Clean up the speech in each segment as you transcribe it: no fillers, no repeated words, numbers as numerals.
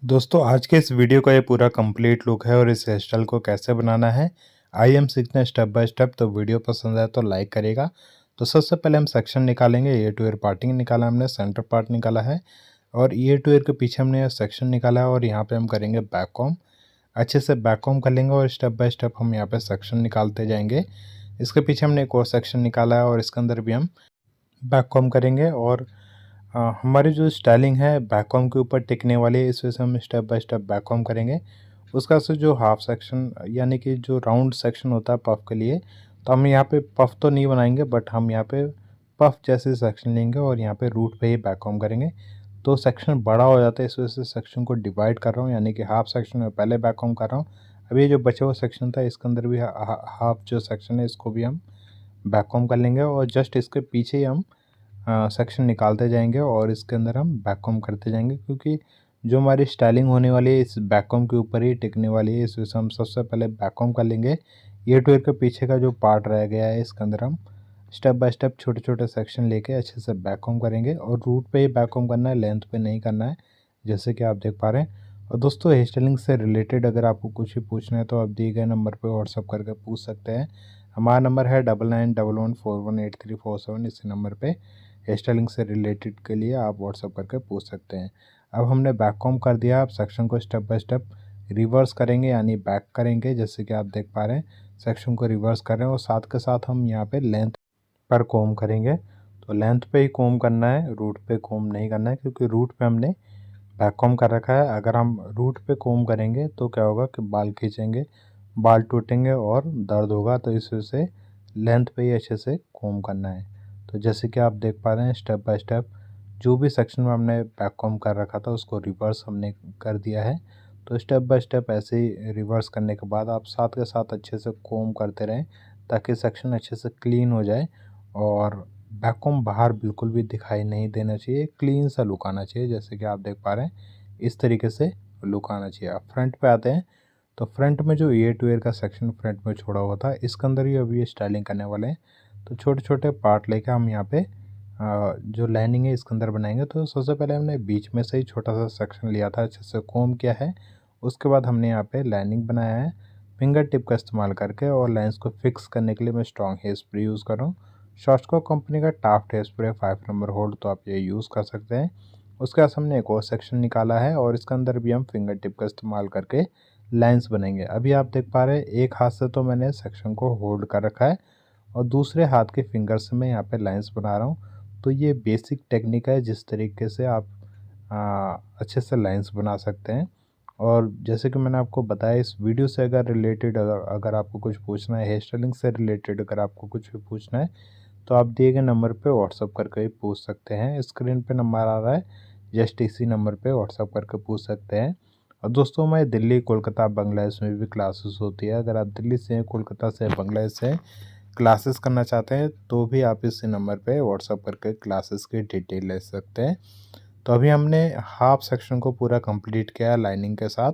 दोस्तों आज के इस वीडियो का ये पूरा कंप्लीट लुक है और इस हेयर स्टाइल को कैसे बनाना है आई एम सीखना स्टेप बाय स्टेप। तो वीडियो पसंद आए तो लाइक करेगा। तो सबसे पहले हम सेक्शन निकालेंगे। ईयर टू ईयर पार्टिंग निकाला हमने, सेंटर पार्ट निकाला है और ईयर टू ईयर के पीछे हमने सेक्शन निकाला है और यहाँ पे हम करेंगे बैक कॉम। अच्छे से बैक कॉम कर लेंगे और स्टेप बाय स्टेप हम यहाँ पे सेक्शन निकालते जाएंगे। इसके पीछे हमने एक और सेक्शन निकाला है और इसके अंदर भी हम बैक कॉम करेंगे और हमारी जो स्टाइलिंग है बैक कॉम के ऊपर टिकने वाली है, इस वजह से हम step by step back com करेंगे। उसका से जो हाफ सेक्शन यानी कि जो राउंड सेक्शन होता है पफ के लिए, तो हम यहाँ पे पफ तो नहीं बनाएंगे बट हम यहाँ पे पफ जैसे सेक्शन लेंगे और यहाँ पे रूट पे ही बैक कॉम करेंगे। तो सेक्शन बड़ा हो जाता है, इस वजह से सेक्शन को डिवाइड कर रहा हूँ, यानी कि हाफ सेक्शन में पहले बैक कॉम कर रहा हूँ। अभी जो बचा हुआ सेक्शन था इसके अंदर भी हाफ जो सेक्शन है इसको भी हम बैक कॉम कर लेंगे और जस्ट इसके पीछे ही हम सेक्शन निकालते जाएंगे और इसके अंदर हम बैक कॉम करते जाएंगे, क्योंकि जो हमारी स्टाइलिंग होने वाली है इस बैक कॉम के ऊपर ही टिकने वाली है। इस वजह से हम सबसे पहले बैक कॉम कर लेंगे। ईयर टू ईयर के पीछे का जो पार्ट रह गया है इसके अंदर हम स्टेप बाय स्टेप छोटे छोटे सेक्शन लेके अच्छे से बैक कॉम करेंगे और रूट पे ही बैक कॉम करना है, लेंथ पे नहीं करना है, जैसे कि आप देख पा रहे हैं। और दोस्तों हेयर स्टाइलिंग से रिलेटेड अगर आपको कुछ भी पूछना है तो आप दिए गए नंबर पर व्हाट्सअप करके पूछ सकते हैं। हमारा नंबर है 9911418347। इसी नंबर पर हेयर स्टाइलिंग से रिलेटेड के लिए आप व्हाट्सअप करके पूछ सकते हैं। अब हमने बैक कॉम कर दिया, आप सेक्शन को स्टेप बाय स्टेप रिवर्स करेंगे यानी बैक करेंगे, जैसे कि आप देख पा रहे हैं सेक्शन को रिवर्स कर रहे हैं और साथ के साथ हम यहाँ पे लेंथ पर कोम करेंगे। तो लेंथ पे ही कोम करना है, रूट पे कोम नहीं करना है, क्योंकि रूट पे हमने बैक कॉम कर रखा है। अगर हम रूट पे कोम करेंगे तो क्या होगा कि बाल खींचेंगे, बाल टूटेंगे और दर्द होगा। तो इस वजह से लेंथ पे ही अच्छे से कोम करना है। तो जैसे कि आप देख पा रहे हैं स्टेप बाय स्टेप जो भी सेक्शन में हमने बैक कॉम कर रखा था उसको रिवर्स हमने कर दिया है। तो स्टेप बाय स्टेप ऐसे ही रिवर्स करने के बाद आप साथ के साथ अच्छे से कोम करते रहें ताकि सेक्शन अच्छे से क्लीन हो जाए और बैक कॉम बाहर बिल्कुल भी दिखाई नहीं देना चाहिए, क्लीन सा लुक आना चाहिए। जैसे कि आप देख पा रहे हैं इस तरीके से लुक आना चाहिए। आप फ्रंट पे आते हैं तो फ्रंट में जो ईयर टू ईयर का सेक्शन फ्रंट में छोड़ा हुआ था इसके अंदर ही अभी ये स्टाइलिंग करने वाले हैं। तो छोटे छोटे पार्ट लेके हम यहाँ पे जो लाइनिंग है इसके अंदर बनाएंगे। तो सबसे पहले हमने बीच में से ही छोटा सा सेक्शन लिया था, अच्छे से कोम किया है। उसके बाद हमने यहाँ पे लाइनिंग बनाया है फिंगर टिप का इस्तेमाल करके और लाइंस को फिक्स करने के लिए मैं स्ट्रॉन्ग हेयर स्प्रे यूज़ कर रहा हूँ। शॉस्को कंपनी का Taft hair spray 5 number hold, तो आप ये यूज़ कर सकते हैं। उसके बाद हमने एक और सेक्शन निकाला है और इसके अंदर भी हम फिंगर टिप का इस्तेमाल करके लाइंस बनेंगे। अभी आप देख पा रहे हैं एक हाथ से तो मैंने सेक्शन को होल्ड कर रखा है और दूसरे हाथ के फिंगर से मैं यहाँ पे लाइंस बना रहा हूँ। तो ये बेसिक टेक्निक है जिस तरीके से आप अच्छे से लाइंस बना सकते हैं। और जैसे कि मैंने आपको बताया इस वीडियो से अगर रिलेटेड अगर आपको कुछ पूछना है, हेयर स्टाइलिंग से रिलेटेड अगर आपको कुछ भी पूछना है तो आप दिए गए नंबर पे व्हाट्सअप करके पूछ सकते हैं। स्क्रीन पे नंबर आ रहा है, जस्ट इसी नंबर पे व्हाट्सअप करके पूछ सकते हैं। और दोस्तों हमारे दिल्ली, कोलकाता, बांग्लादेश में भी क्लासेस होती है। अगर आप दिल्ली से, कोलकाता से, बांग्लादेश से क्लासेस करना चाहते हैं तो भी आप इसी नंबर पे व्हाट्सअप करके क्लासेस की डिटेल ले सकते हैं। तो अभी हमने हाफ सेक्शन को पूरा कंप्लीट किया लाइनिंग के साथ।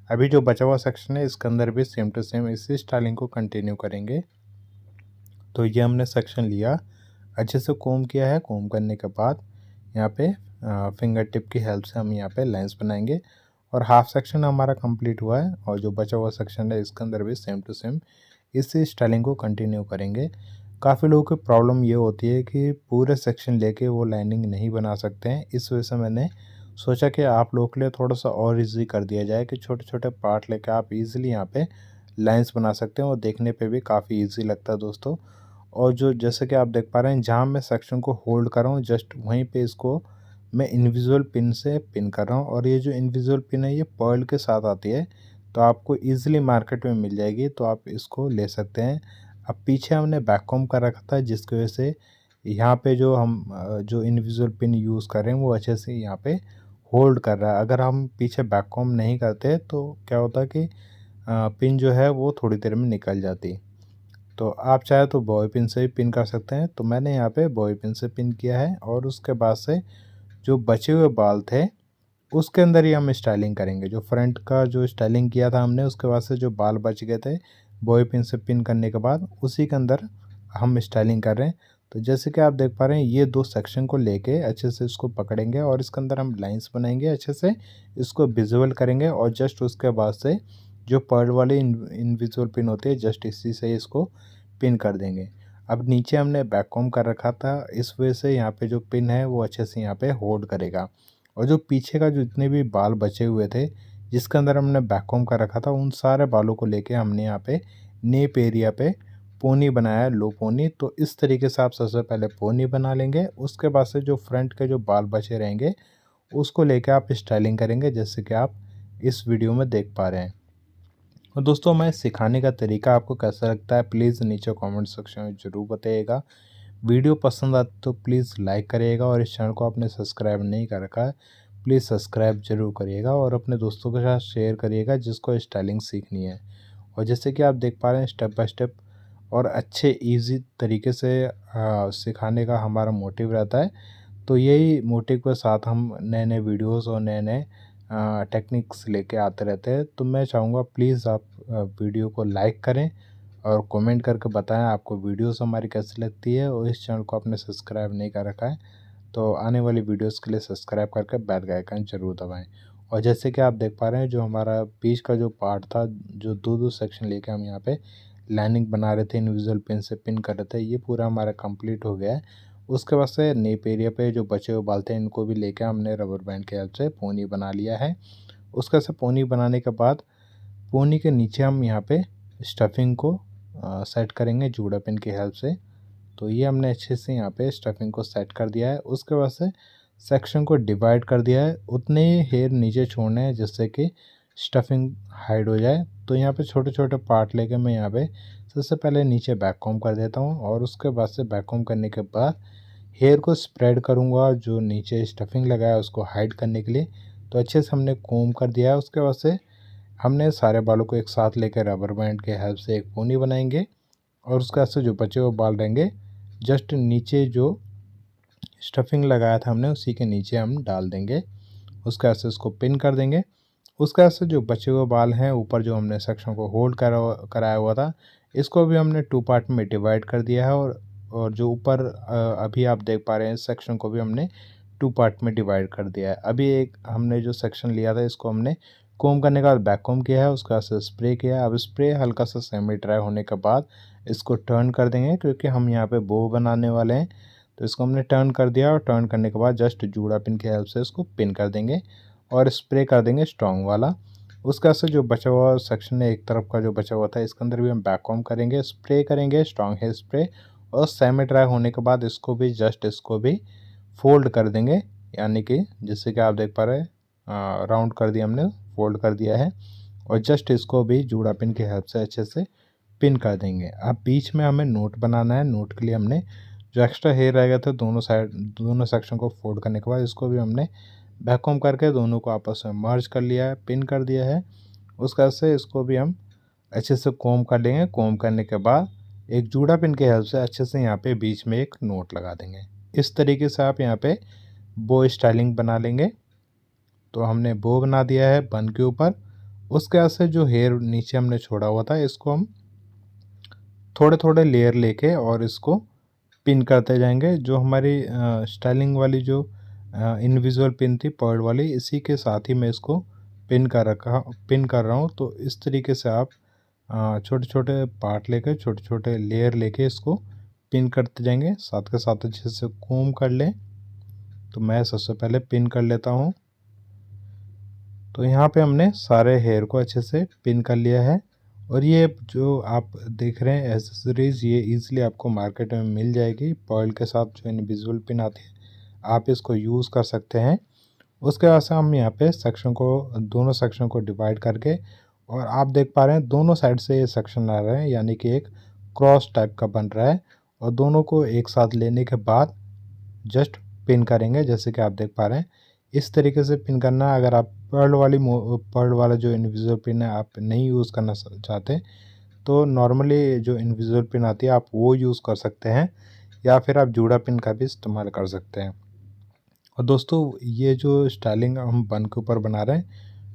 अभी जो बचा हुआ सेक्शन है इसके अंदर भी सेम टू सेम इसी स्टाइलिंग को कंटिन्यू करेंगे। तो ये हमने सेक्शन लिया, अच्छे से कोम किया है। कोम करने के बाद यहाँ पे फिंगर टिप की हेल्प से हम यहाँ पे लाइंस बनाएंगे और हाफ सेक्शन हमारा कंप्लीट हुआ है और जो बचा हुआ सेक्शन है इसके अंदर भी सेम टू सेम इसी स्टाइलिंग को कंटिन्यू करेंगे। काफ़ी लोगों की प्रॉब्लम ये होती है कि पूरे सेक्शन लेके वो लाइनिंग नहीं बना सकते हैं। इस वजह से मैंने सोचा कि आप लोगों के लिए थोड़ा सा और इजी कर दिया जाए कि छोटे छोटे पार्ट लेके आप इजीली यहाँ पे लाइंस बना सकते हैं और देखने पे भी काफ़ी इजी लगता है दोस्तों। और जो जैसे कि आप देख पा रहे हैं जहाँ मैं सेक्शन को होल्ड कर रहा हूँ जस्ट वहीं पे इसको मैं इनविजुअल पिन से पिन कर रहा हूँ और ये जो इनविजुअल पिन है ये पर्ल के साथ आती है, तो आपको इजीली मार्केट में मिल जाएगी, तो आप इसको ले सकते हैं। अब पीछे हमने बैक कॉम कर रखा था जिसकी वजह से यहाँ पे जो हम जो इनविजुअल पिन यूज़ कर रहे हैं वो अच्छे से यहाँ पे होल्ड कर रहा है। अगर हम पीछे बैक कॉम नहीं करते तो क्या होता है कि पिन जो है वो थोड़ी देर में निकल जाती। तो आप चाहे तो बॉय पिन से भी पिन कर सकते हैं, तो मैंने यहाँ पे बॉय पिन से पिन किया है और उसके बाद से जो बचे हुए बाल थे उसके अंदर ही हम स्टाइलिंग करेंगे। जो फ्रंट का जो स्टाइलिंग किया था हमने उसके बाद से जो बाल बच गए थे बॉय पिन से पिन करने के बाद उसी के अंदर हम स्टाइलिंग कर रहे हैं। तो जैसे कि आप देख पा रहे हैं ये 2 सेक्शन को लेके अच्छे से इसको पकड़ेंगे और इसके अंदर हम लाइंस बनाएंगे, अच्छे से इसको विजुअल करेंगे और जस्ट उसके बाद से जो पर्ल वाली इनविजिबल पिन होती है जस्ट इसी से इसको पिन कर देंगे। अब नीचे हमने बैक कॉम्ब कर रखा था, इस वजह से यहाँ पे जो पिन है वो अच्छे से यहाँ पे होल्ड करेगा। और जो पीछे का जो जितने भी बाल बचे हुए थे जिसके अंदर हमने बैक कॉम्ब कर रखा था, उन सारे बालों को लेके हमने यहाँ पे नेप एरिया पे पोनी बनाया है, लो पोनी। तो इस तरीके से आप सबसे पहले पोनी बना लेंगे, उसके बाद से जो फ्रंट के जो बाल बचे रहेंगे उसको लेके आप स्टाइलिंग करेंगे, जैसे कि आप इस वीडियो में देख पा रहे हैं। और दोस्तों मैं सिखाने का तरीका आपको कैसा लगता है प्लीज़ नीचे कमेंट सेक्शन में ज़रूर बताइएगा। वीडियो पसंद आती तो प्लीज़ लाइक करिएगा और इस चैनल को आपने सब्सक्राइब नहीं कर रखा है प्लीज़ सब्सक्राइब ज़रूर करिएगा और अपने दोस्तों के साथ शेयर करिएगा जिसको स्टाइलिंग सीखनी है। और जैसे कि आप देख पा रहे हैं स्टेप बाय स्टेप और अच्छे ईज़ी तरीके से सिखाने का हमारा मोटिव रहता है। तो यही मोटिव के साथ हम नए-नए वीडियोज़ और नए-नए टेक्निक्स लेके आते रहते हैं। तो मैं चाहूँगा प्लीज़ आप वीडियो को लाइक करें और कमेंट करके बताएं आपको वीडियोस हमारी कैसी लगती है और इस चैनल को आपने सब्सक्राइब नहीं कर रखा है तो आने वाली वीडियोस के लिए सब्सक्राइब करके बेल का आइकन जरूर दबाएं। और जैसे कि आप देख पा रहे हैं जो हमारा बीच का जो पार्ट था, जो दो सेक्शन लेके हम यहाँ पे लाइनिंग बना रहे थे, इनविजिबल पिन से पिन कर रहे थे, ये पूरा हमारा कंप्लीट हो गया है। उसके बाद से नेप एरिया पे जो बचे हुए बाल थे इनको भी लेके हमने रबर बैंड की हेल्प से पोनी बना लिया है। उसके से पोनी बनाने के बाद पोनी के नीचे हम यहाँ पे स्टफिंग को सेट करेंगे जूड़ा पिन की हेल्प से। तो ये हमने अच्छे से यहाँ पे स्टफिंग को सेट कर दिया है। उसके बाद से सेक्शन को डिवाइड कर दिया है, उतने ही हेयर नीचे छोड़ने हैं जिससे कि स्टफिंग हाइड हो जाए। तो यहाँ पे छोटे छोटे पार्ट लेके मैं यहाँ पे सबसे पहले नीचे बैक कॉम्ब कर देता हूँ और उसके बाद से बैक कॉम्ब करने के बाद हेयर को स्प्रेड करूँगा जो नीचे स्टफिंग लगाया है उसको हाइड करने के लिए। तो अच्छे से हमने कॉम्ब कर दिया है। उसके बाद से हमने सारे बालों को एक साथ लेकर रबर बैंड के हेल्प से एक पोनी बनाएंगे और उसके बाद से जो बचे हुए बाल रहेंगे जस्ट नीचे जो स्टफिंग लगाया था हमने उसी के नीचे हम डाल देंगे। उसके बाद से उसको पिन कर देंगे। उसके बाद से जो बचे हुए बाल हैं ऊपर जो हमने सेक्शन को होल्ड कराया हुआ था इसको भी हमने 2 पार्ट में डिवाइड कर दिया है और जो ऊपर अभी आप देख पा रहे हैं सेक्शन को भी हमने 2 पार्ट में डिवाइड कर दिया है। अभी एक हमने जो सेक्शन लिया था इसको हमने कॉम्ब करने के बाद बैक कॉम्ब किया है, उसके बाद से स्प्रे किया है। अब स्प्रे हल्का सा सेमी ड्राई होने के बाद इसको टर्न कर देंगे क्योंकि हम यहाँ पे बो बनाने वाले हैं। तो इसको हमने टर्न कर दिया और टर्न करने के बाद जस्ट जूड़ा पिन की हेल्प से इसको पिन कर देंगे और स्प्रे कर देंगे स्ट्रॉन्ग वाला। उसका से जो बचा हुआ सेक्शन है एक तरफ का जो बचा हुआ था इसके अंदर भी हम बैक कॉम्ब करेंगे, स्प्रे करेंगे स्ट्रॉन्ग हेयर स्प्रे और सेमी ड्राई होने के बाद इसको भी जस्ट इसको भी फोल्ड कर देंगे, यानी कि जैसे कि आप देख पा रहे हैं राउंड कर दिया हमने, फोल्ड कर दिया है और जस्ट इसको भी जूड़ा पिन की हेल्प से अच्छे से पिन कर देंगे। अब बीच में हमें नोट बनाना है। नोट के लिए हमने जो एक्स्ट्रा हेयर रह गया था दोनों सेक्शन को फोल्ड करने के बाद इसको भी हमने बैक कॉम्ब करके दोनों को आपस में मर्ज कर लिया है, पिन कर दिया है। उसके बाद से इसको भी हम अच्छे से कॉम्ब कर लेंगे। कॉम्ब करने के बाद एक जूड़ा पिन की हेल्प से अच्छे से यहाँ पे बीच में एक नोट लगा देंगे। इस तरीके से आप यहाँ पे बो स्टाइलिंग बना लेंगे। तो हमने बो बना दिया है बन के ऊपर। उसके बाद से जो हेयर नीचे हमने छोड़ा हुआ था इसको हम थोड़े थोड़े लेयर लेके और इसको पिन करते जाएंगे। जो हमारी स्टाइलिंग वाली जो इनविजिबल पिन थी पर्ल वाली, इसी के साथ ही मैं इसको पिन कर रहा हूँ। तो इस तरीके से आप छोटे छोटे पार्ट लेकर छोटे छोटे लेयर लेके इसको पिन करते जाएंगे, साथ के साथ अच्छे से कॉम्ब कर लें। तो मैं सबसे पहले पिन कर लेता हूँ। तो यहाँ पे हमने सारे हेयर को अच्छे से पिन कर लिया है और ये जो आप देख रहे हैं एसेसरीज़ ये इजीली आपको मार्केट में मिल जाएगी। पर्ल के साथ जो इनविजिबल पिन आती है आप इसको यूज़ कर सकते हैं। उसके बाद से हम यहाँ पे दोनों सेक्शन को डिवाइड करके और आप देख पा रहे हैं दोनों साइड से ये सेक्शन आ रहे हैं, यानी कि एक क्रॉस टाइप का बन रहा है। और दोनों को एक साथ लेने के बाद जस्ट पिन करेंगे, जैसे कि आप देख पा रहे हैं इस तरीके से पिन करना। अगर आप पर्ल वाला जो इनविजिबल पिन है आप नहीं यूज़ करना चाहते तो नॉर्मली जो इनविजिबल पिन आती है आप वो यूज़ कर सकते हैं या फिर आप जूड़ा पिन का भी इस्तेमाल कर सकते हैं। और दोस्तों ये जो स्टाइलिंग हम बन के ऊपर बना रहे हैं,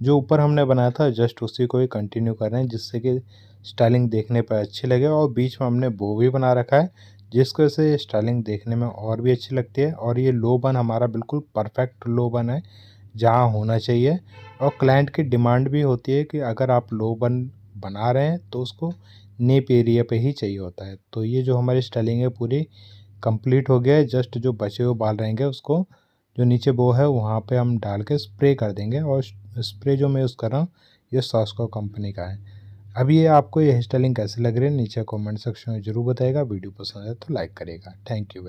जो ऊपर हमने बनाया था जस्ट उसी को ही कंटिन्यू कर रहे हैं जिससे कि स्टाइलिंग देखने पर अच्छी लगे। और बीच में हमने बो भी बना रखा है जिसकी वजह से ये स्टाइलिंग देखने में और भी अच्छी लगती है। और ये लो बन हमारा बिल्कुल परफेक्ट लो बन है, जहाँ होना चाहिए। और क्लाइंट की डिमांड भी होती है कि अगर आप लो बन बना रहे हैं तो उसको नेप एरिया पे ही चाहिए होता है। तो ये जो हमारी स्टाइलिंग है पूरी कंप्लीट हो गया है। जस्ट जो बचे हुए बाल रहेंगे उसको जो नीचे बो है वहाँ पे हम डाल के स्प्रे कर देंगे। और स्प्रे जो मैं यूज़ कर रहा हूँ ये सॉस्को कंपनी का है। अब ये आपको ये हेयर स्टाइलिंग कैसी लग रही है नीचे कमेंट सेक्शन में ज़रूर बताइएगा। वीडियो पसंद है तो लाइक करिएगा। Thank you.